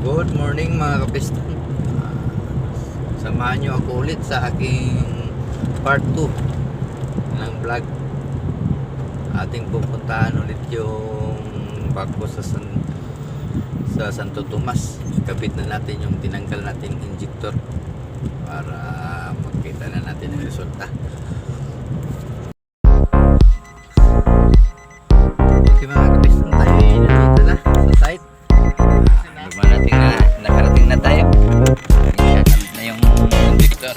Good morning mga kapiston. Samahan nyo ako ulit sa aking part 2 ng vlog. Ating pupuntahan ulit yung barko sa Santo Tomas. Ikabit na natin yung tinanggal natin injector para makita na natin ang resulta. Okay mga kapiston, tayo nandito na sa site. Nakarating na tayo. Ikakabit na yung injector.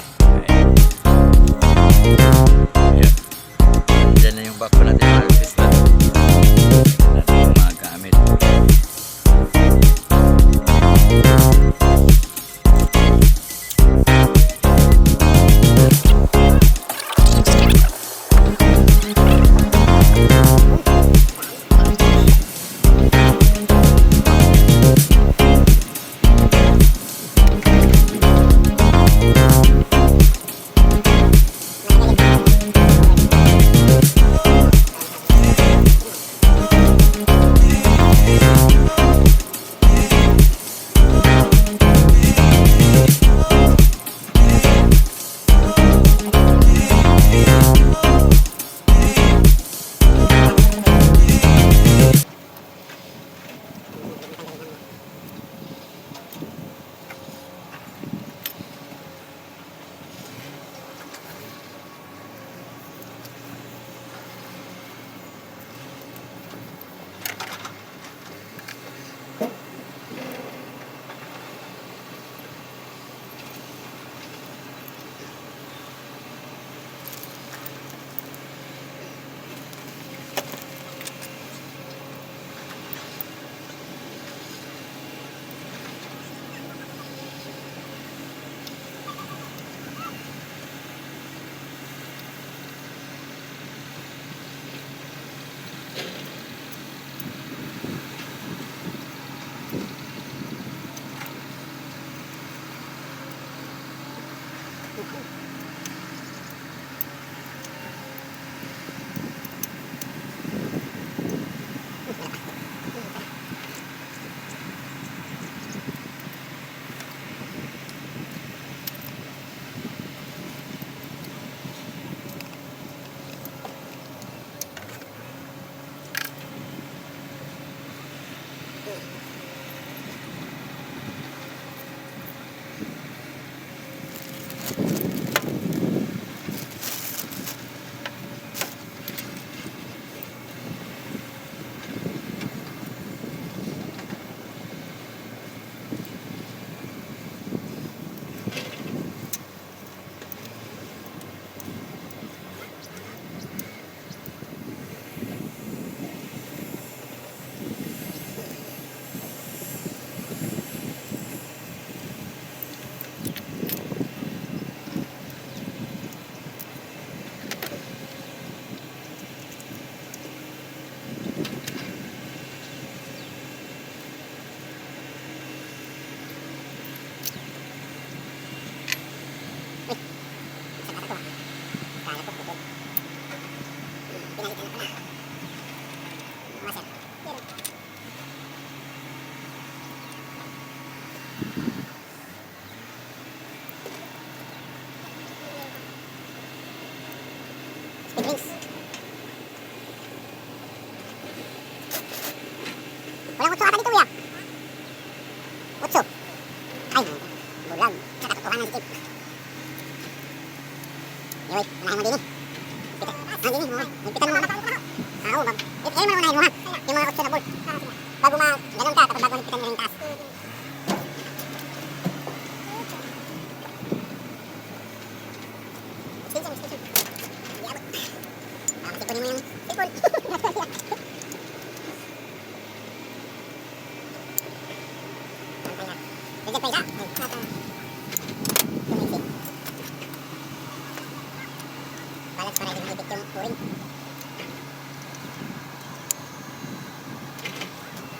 Ayan. Diyan na yung bako natin mga kapiston. Natin yung mga gamit. Walang 8 ata dito kuya. 8. Ay, bulag. Nakatotohanan si Tip. Yoy, unahin mo din eh. Din eh, higpitan mo muna. Oo, yan mo unahin mo ha. Yung mga 8 na ball. Bago ganun ka, tapos bago higpitan mo yung taas. Extension. Hindi abot. Masikunin mo yung cellphone. Bigyan pa isa. Tumisip. Balance para hindi mahipit yung uring.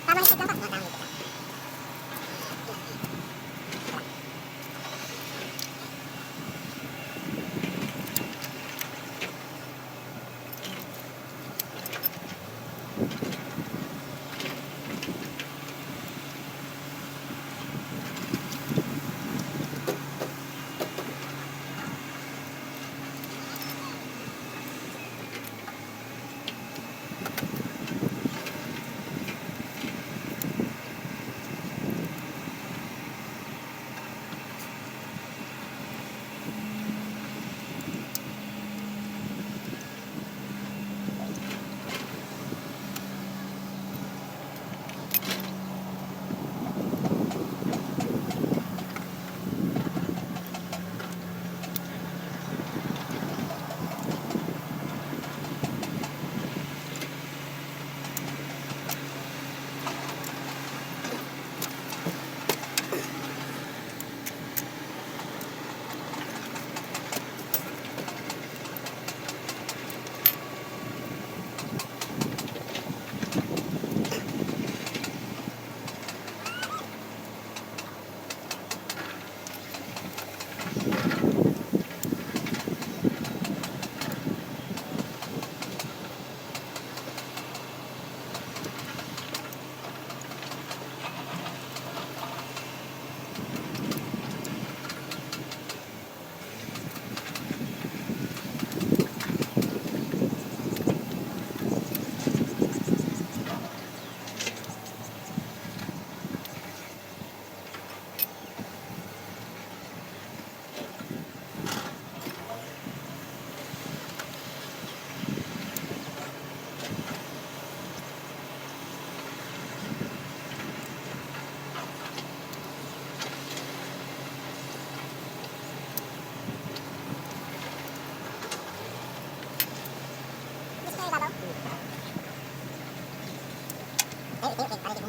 Tama hipit lang ba? Tama hipit lang.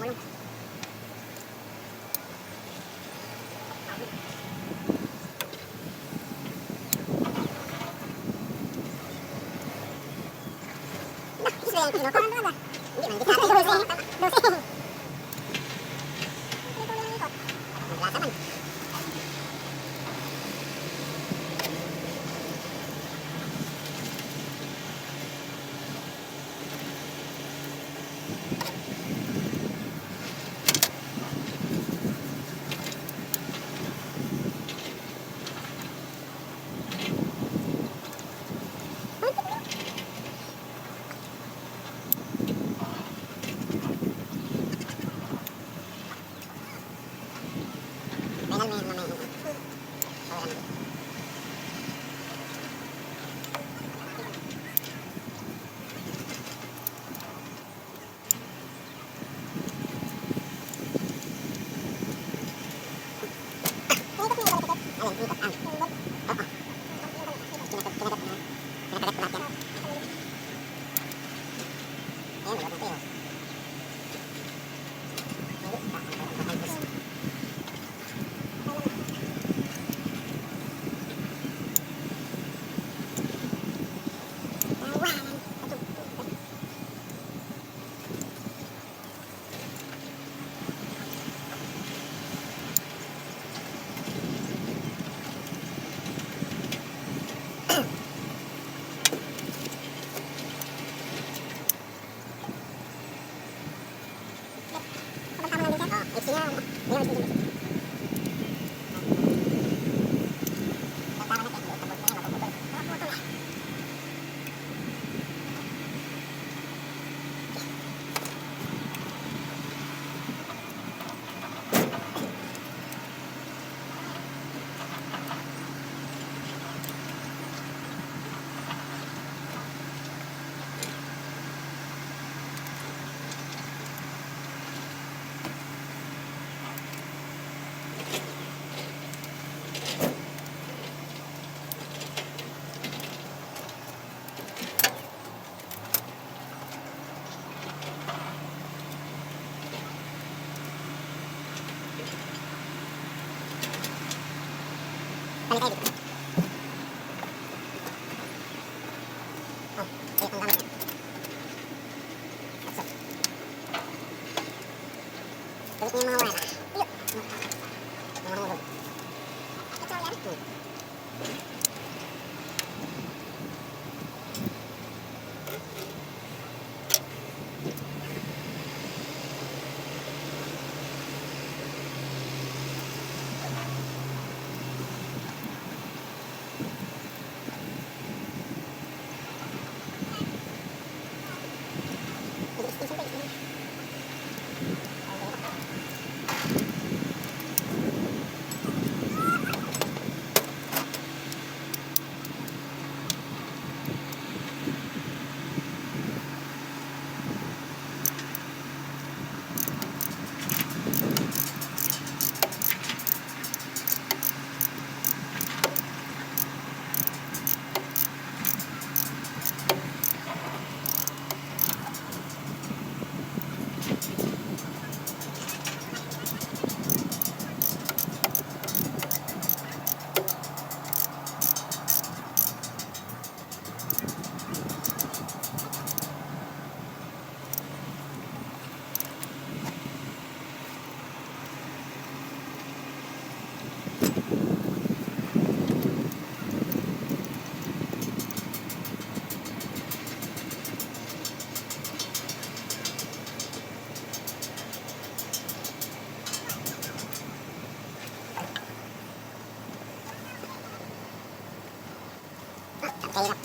Tumulong. Isa yan, kinuha ko. Hindi man, hindi sa akin. Dosing. Lasa man. Final may mamaya. Wala na. Balik tayo dito. Oh, ayun ang gamit. Tapos. Balik niyo yung mga wala. Iyo. Yung mga hulog. Ito yan. Kahirap.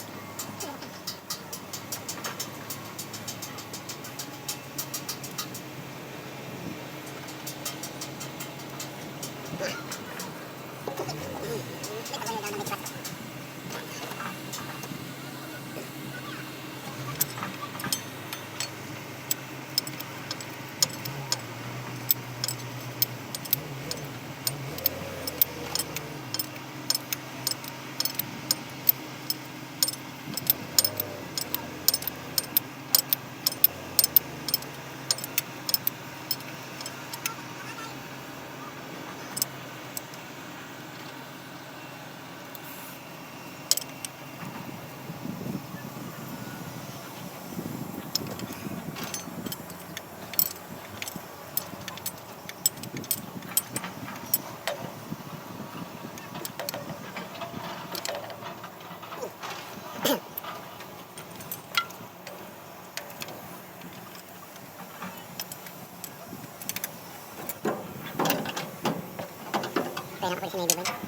Kaya nakapulis si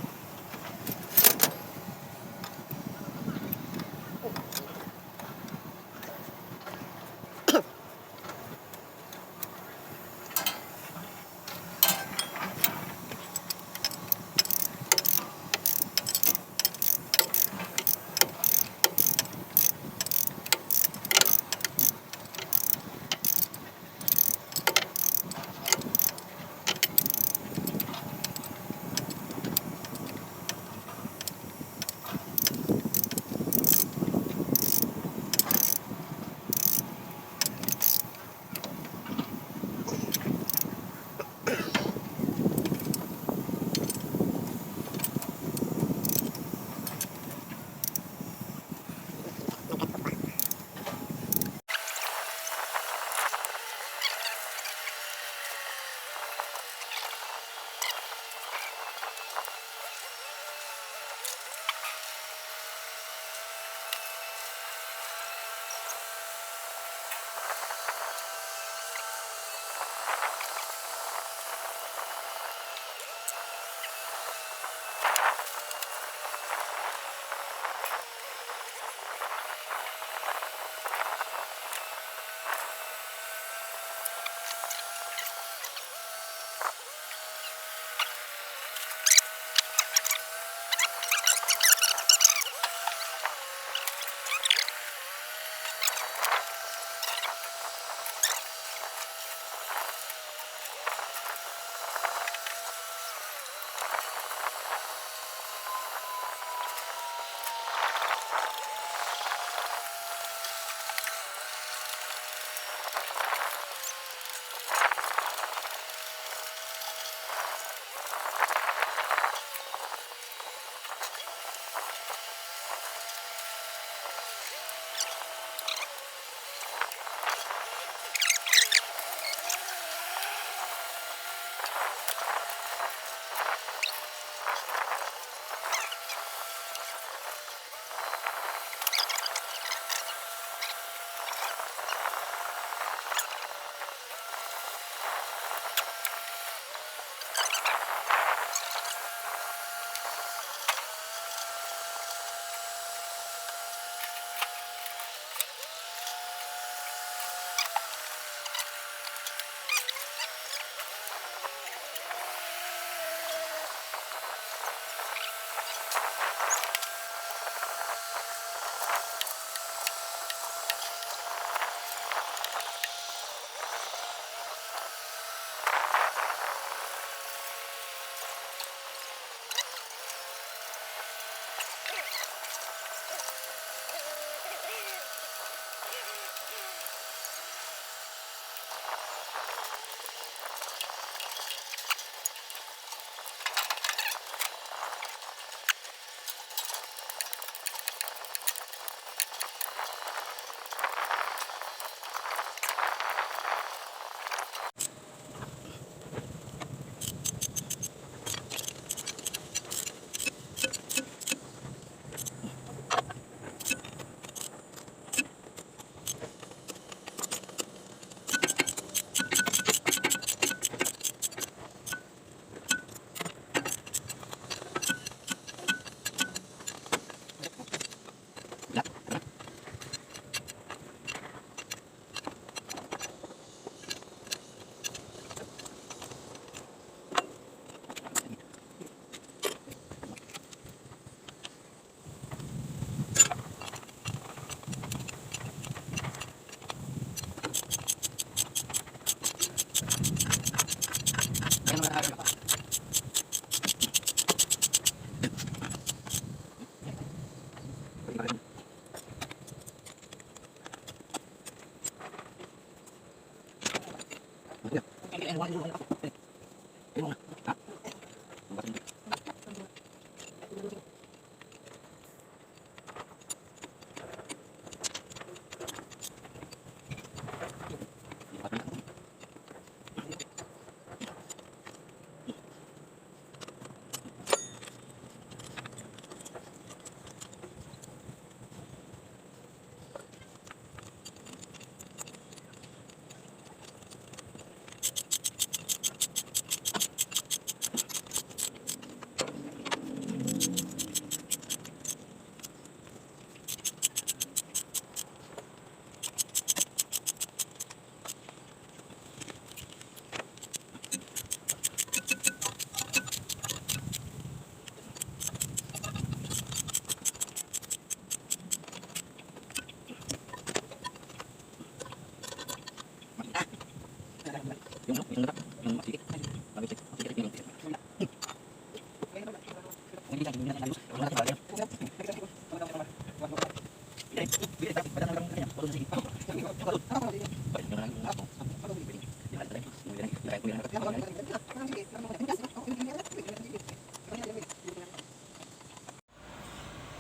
Navy Boy.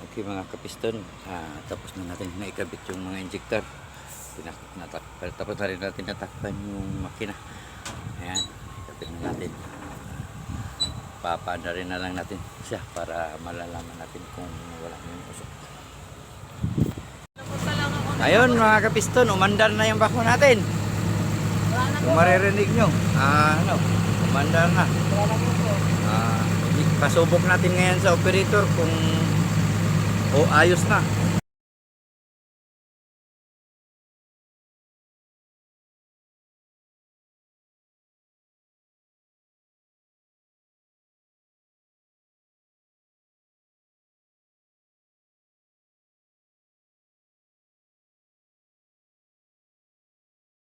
Okay mga kapiston, tapos na natin naikabit yung mga injector. Tapos na rin natin natakpan yung makina. Ayan, ikabit na natin. Papaanda rin na lang natin siya para malalaman natin kung wala yung usok. Ayun mga kapiston, umandar na yung bako natin. Kung maririnig nyo, umandar na. Pasubok natin ngayon sa operator kung ayos na.